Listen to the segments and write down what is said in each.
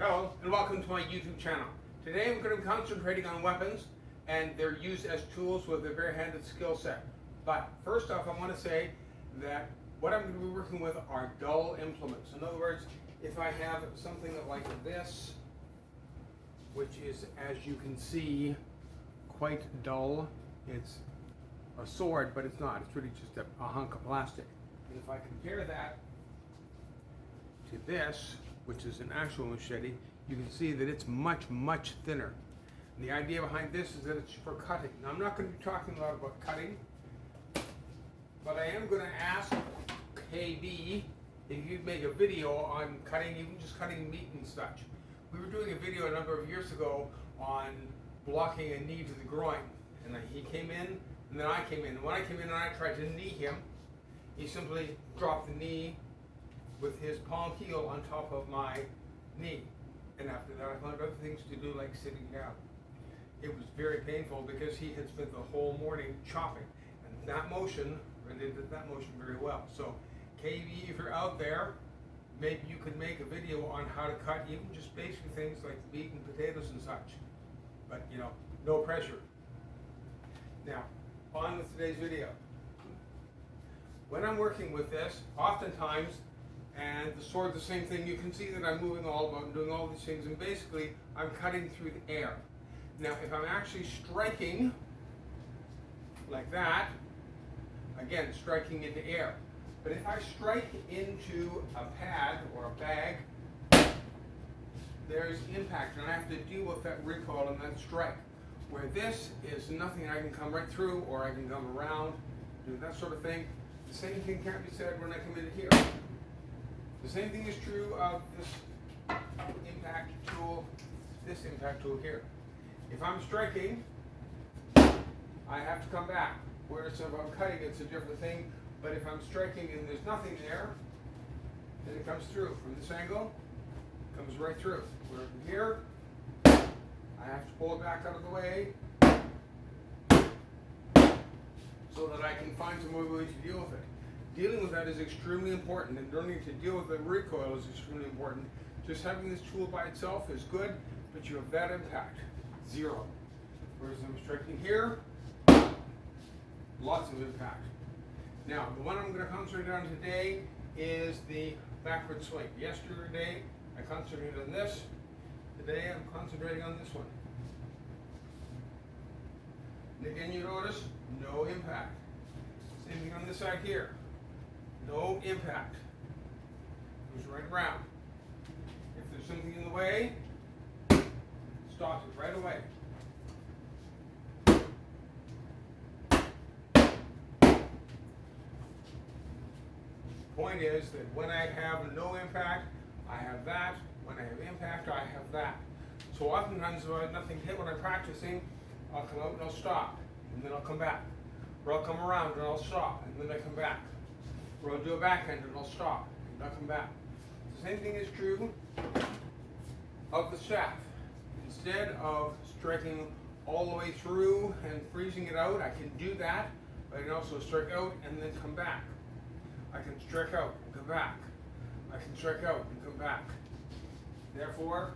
Hello and welcome to my YouTube channel. Today I'm going to be concentrating on weapons and their use as tools with a bare-handed skill set. But first off, I want to say that what I'm going to be working with are dull implements. In other words, if I have something like this, which is, as you can see, quite dull. It's a sword, but it's not. It's really just a hunk of plastic. And if I compare that to this, which is an actual machete, you can see that it's much, much thinner. And the idea behind this is that it's for cutting. Now, I'm not going to be talking a lot about cutting, but I am going to ask KB if you'd make a video on cutting, even just cutting meat and such. We were doing a video a number of years ago on blocking a knee to the groin. And he came in, and then I came in. And when I came in and I tried to knee him, he simply dropped the knee with his palm heel on top of my knee. And after that, I found other things to do, like sitting down. It was very painful because he had spent the whole morning chopping. And that motion, and they did that motion very well. So, KB, if you're out there, maybe you could make a video on how to cut even just basic things like meat and potatoes and such. But, you know, no pressure. Now, on with today's video. When I'm working with this, oftentimes, and the sword, the same thing, you can see that I'm moving all about and doing all these things, and basically I'm cutting through the air. Now, if I'm actually striking like that, again, striking into air. But if I strike into a pad or a bag, there's impact, and I have to deal with that recoil and that strike. Where this is nothing, I can come right through, or I can come around, do that sort of thing. The same thing can't be said when I come into here. The same thing is true of this impact tool here. If I'm striking, I have to come back. Whereas if I'm cutting, it's a different thing. But if I'm striking and there's nothing there, then it comes through. From this angle, it comes right through. Where from here, I have to pull it back out of the way so that I can find some other way to deal with it. Dealing with that is extremely important, and learning to deal with the recoil is extremely important. Just having this tool by itself is good, but you have that impact, zero. Whereas I'm striking here, lots of impact. Now, the one I'm going to concentrate on today is the backward swing. Yesterday, I concentrated on this. Today, I'm concentrating on this one. And again, you notice, no impact. Same thing on this side here. No impact. Goes right around. If there's something in the way, stop it right away. Point is that when I have no impact, I have that. When I have impact, I have that. So oftentimes if I have nothing hit when I'm practicing, I'll come out and I'll stop, and then I'll come back. Or I'll come around and I'll stop, and then I come back. Or I'll do a backhand and I'll stop, and I'll come back. The same thing is true of the shaft. Instead of striking all the way through and freezing it out, I can do that, but I can also strike out and then come back. I can strike out and come back. I can strike out and come back. Therefore,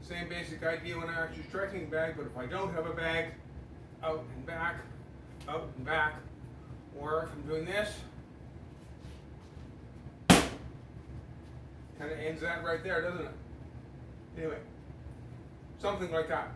same basic idea when I'm actually striking a bag, but if I don't have a bag, out and back, or if I'm doing this, kind of ends that right there, doesn't it? Anyway, something like that.